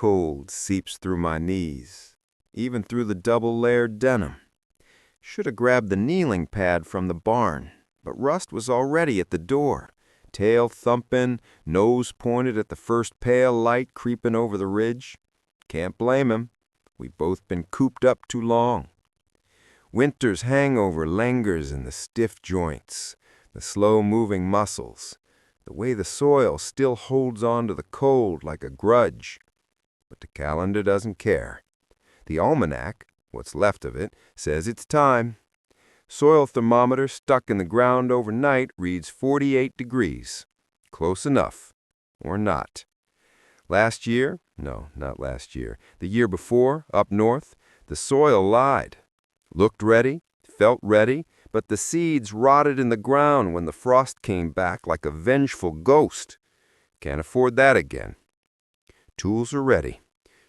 cold seeps through my knees, even through the double-layered denim. Should have grabbed the kneeling pad from the barn, but Rust was already at the door, tail thumping, nose pointed at the first pale light creeping over the ridge. Can't blame him. We've both been cooped up too long. Winter's hangover lingers in the stiff joints, the slow-moving muscles, the way the soil still holds on to the cold like a grudge. But the calendar doesn't care. The almanac, what's left of it, says it's time. Soil thermometer stuck in the ground overnight reads 48 degrees. Close enough. Or not. Last year, no, not last year, the year before, up north, the soil lied. Looked ready, felt ready, but the seeds rotted in the ground when the frost came back like a vengeful ghost. Can't afford that again. Tools are ready.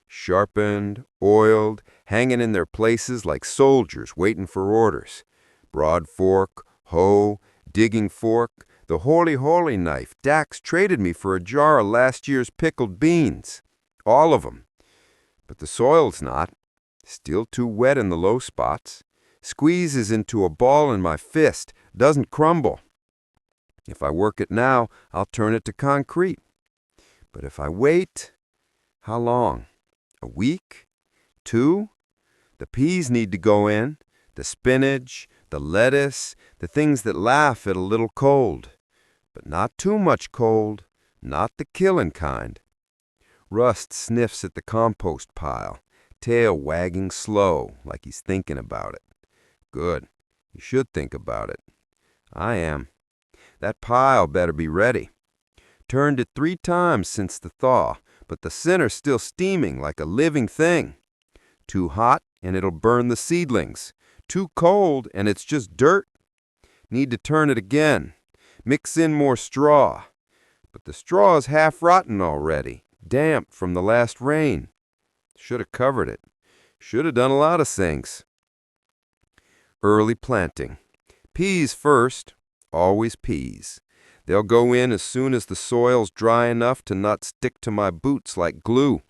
Sharpened, oiled, hanging in their places like soldiers waiting for orders. Broad fork, hoe, digging fork, the holy knife Dax traded me for a jar of last year's pickled beans. All of 'em. But the soil's not. Still too wet in the low spots. Squeezes into a ball in my fist. Doesn't crumble. If I work it now, I'll turn it to concrete. But if I wait, how long? A week? 2? The peas need to go in. The spinach, the lettuce, the things that laugh at a little cold. But not too much cold. Not the killing kind. Rust sniffs at the compost pile, tail wagging slow, like he's thinking about it. Good. He should think about it. I am. That pile better be ready. Turned it 3 times since the thaw, but the center's still steaming like a living thing. Too hot, and it'll burn the seedlings. Too cold, and it's just dirt. Need to turn it again. Mix in more straw. But the straw is half rotten already, damp from the last rain. Should have covered it. Should have done a lot of things. Early planting. Peas first. Always peas. They'll go in as soon as the soil's dry enough to not stick to my boots like glue.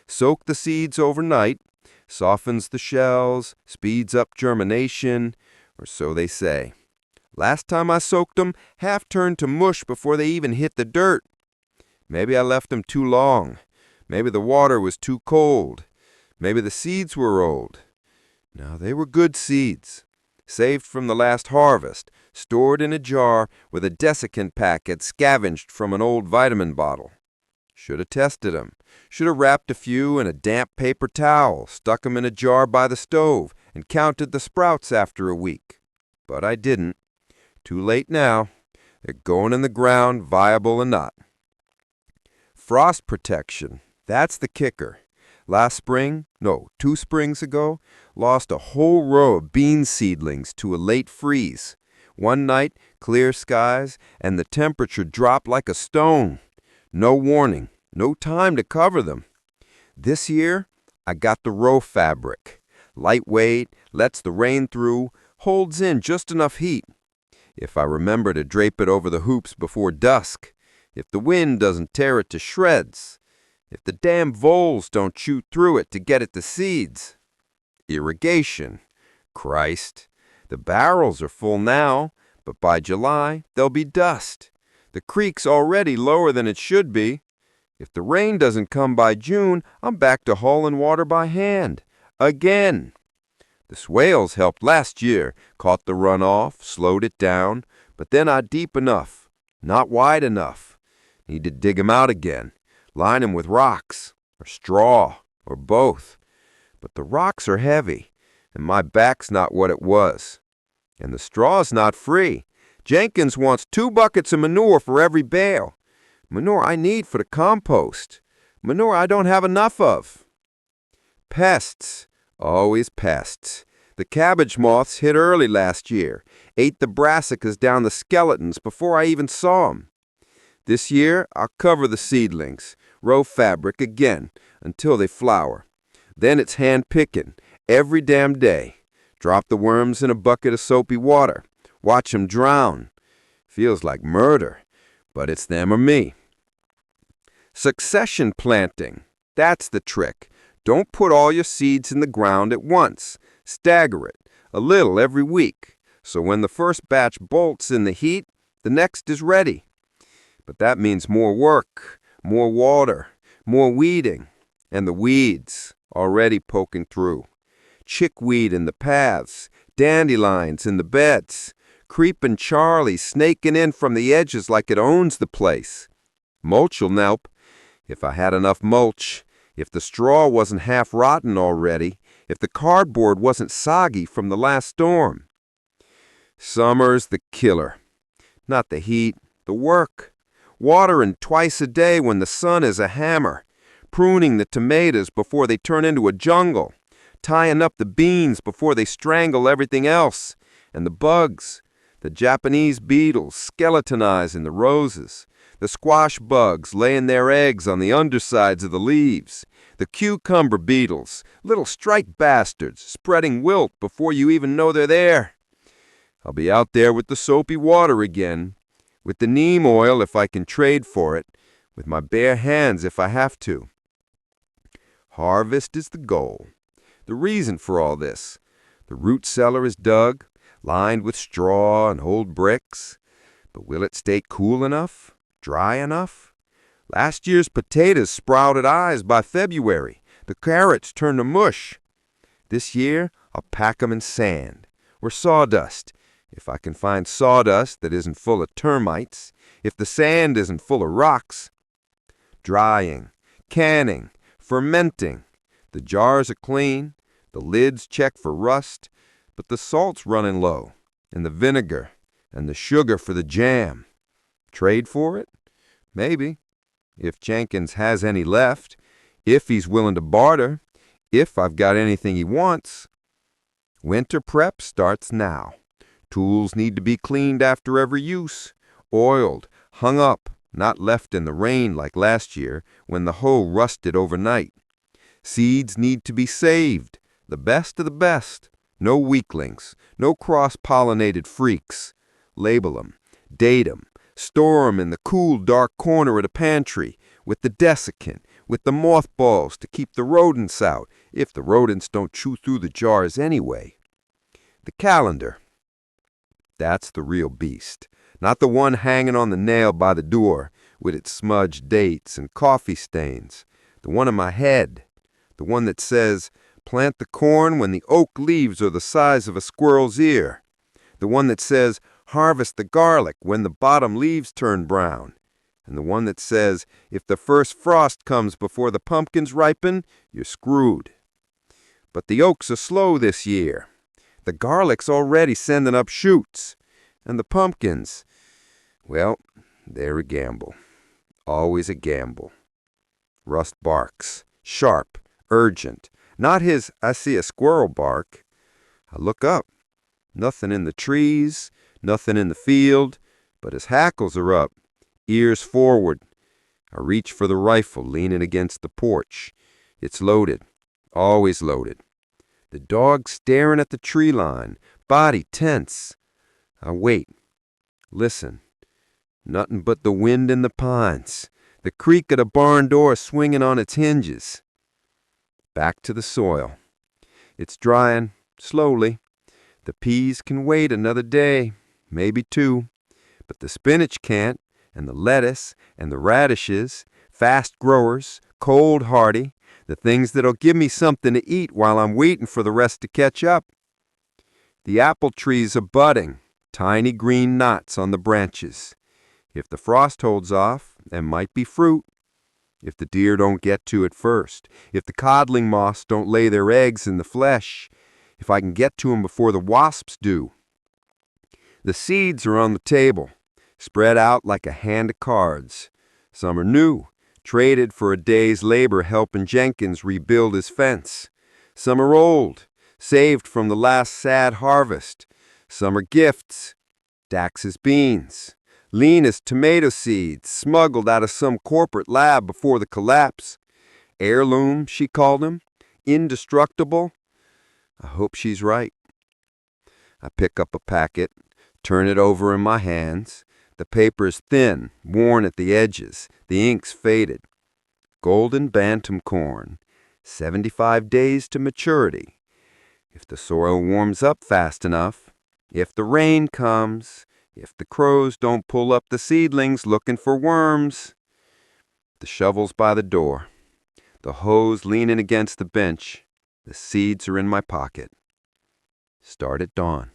Soak the seeds overnight. Softens the shells, speeds up germination, or so they say. Last time I soaked them, half turned to mush before they even hit the dirt. Maybe I left them too long. Maybe the water was too cold. Maybe the seeds were old. No, they were good seeds. Saved from the last harvest, stored in a jar with a desiccant packet scavenged from an old vitamin bottle. Should have tested them. Should have wrapped a few in a damp paper towel, stuck them in a jar by the stove, and counted the sprouts after a week. But I didn't. Too late now. They're going in the ground, viable or not. Frost protection. That's the kicker. Last spring, no, 2 springs ago, lost a whole row of bean seedlings to a late freeze. One night, clear skies, and the temperature dropped like a stone. No warning, no time to cover them. This year, I got the row fabric. Lightweight, lets the rain through, holds in just enough heat. If I remember to drape it over the hoops before dusk, if the wind doesn't tear it to shreds, if the damn voles don't chew through it to get at the seeds. Irrigation. Christ. The barrels are full now, but by July, they'll be dust. The creek's already lower than it should be. If the rain doesn't come by June, I'm back to hauling water by hand. Again. The swales helped last year, caught the runoff, slowed it down, but they're not deep enough, not wide enough. Need to dig 'em out again, line 'em with rocks, or straw, or both. But the rocks are heavy, and my back's not what it was. And the straw's not free. Jenkins wants 2 buckets of manure for every bale. Manure I need for the compost. Manure I don't have enough of. Pests. Always pests. The cabbage moths hit early last year. Ate the brassicas down the skeletons before I even saw 'em. This year, I'll cover the seedlings. Row fabric again until they flower. Then it's hand picking every damn day. Drop the worms in a bucket of soapy water. Watch 'em drown. Feels like murder, but it's them or me. Succession planting. That's the trick. Don't put all your seeds in the ground at once. Stagger it, a little every week, so when the first batch bolts in the heat, the next is ready. But that means more work, more water, more weeding, and the weeds already poking through. Chickweed in the paths, dandelions in the beds, creeping Charlie snaking in from the edges like it owns the place. Mulch'll help, if I had enough mulch, if the straw wasn't half rotten already, if the cardboard wasn't soggy from the last storm. Summer's the killer. Not the heat, the work. Watering twice a day when the sun is a hammer. Pruning the tomatoes before they turn into a jungle. Tying up the beans before they strangle everything else. And the bugs, the Japanese beetles skeletonizing the roses. The squash bugs laying their eggs on the undersides of the leaves. The cucumber beetles, little striped bastards, spreading wilt before you even know they're there. I'll be out there with the soapy water again, with the neem oil if I can trade for it, with my bare hands if I have to. Harvest is the goal. The reason for all this. The root cellar is dug, lined with straw and old bricks. But will it stay cool enough? Dry enough? Last year's potatoes sprouted eyes by February. The carrots turned to mush. This year, I'll pack 'em in sand, or sawdust, if I can find sawdust that isn't full of termites, if the sand isn't full of rocks. Drying, canning, fermenting. The jars are clean, the lids check for rust, but the salt's running low, and the vinegar, and the sugar for the jam. Trade for it? Maybe. If Jenkins has any left, if he's willing to barter, if I've got anything he wants. Winter prep starts now. Tools need to be cleaned after every use, oiled, hung up, not left in the rain like last year when the hoe rusted overnight. Seeds need to be saved, the best of the best. No weaklings, no cross-pollinated freaks. Label 'em, date 'em, store 'em in the cool, dark corner of the pantry, with the desiccant, with the mothballs to keep the rodents out, if the rodents don't chew through the jars anyway. The calendar. That's the real beast, not the one hanging on the nail by the door, with its smudged dates and coffee stains. The one in my head, the one that says, plant the corn when the oak leaves are the size of a squirrel's ear. The one that says, harvest the garlic when the bottom leaves turn brown. And the one that says, if the first frost comes before the pumpkins ripen, you're screwed. But the oaks are slow this year. The garlic's already sending up shoots. And the pumpkins, well, they're a gamble. Always a gamble. Rust barks, sharp, urgent. Not his, I see a squirrel bark. I look up. Nothing in the trees, nothing in the field, but his hackles are up, ears forward. I reach for the rifle leaning against the porch. It's loaded, always loaded. The dog staring at the tree line, body tense. I wait, listen. Nothing but the wind in the pines, the creak of the barn door swinging on its hinges. Back to the soil. It's drying, slowly. The peas can wait another day, maybe two. But the spinach can't, and the lettuce, and the radishes, fast growers, cold hardy, the things that'll give me something to eat while I'm waiting for the rest to catch up. The apple trees are budding, tiny green knots on the branches. If the frost holds off, there might be fruit. If the deer don't get to it first, if the codling moths don't lay their eggs in the flesh, if I can get to 'em before the wasps do. The seeds are on the table, spread out like a hand of cards. Some are new, traded for a day's labor helping Jenkins rebuild his fence. Some are old, saved from the last sad harvest. Some are gifts, Dax's beans. Lena's tomato seeds, smuggled out of some corporate lab before the collapse. Heirloom, she called them. Indestructible. I hope she's right. I pick up a packet, turn it over in my hands. The paper's thin, worn at the edges. The ink's faded. golden bantam corn, 75 days to maturity. If the soil warms up fast enough, if the rain comes, if the crows don't pull up the seedlings looking for worms. The shovel's by the door, the hose leaning against the bench, the seeds are in my pocket. Start at dawn.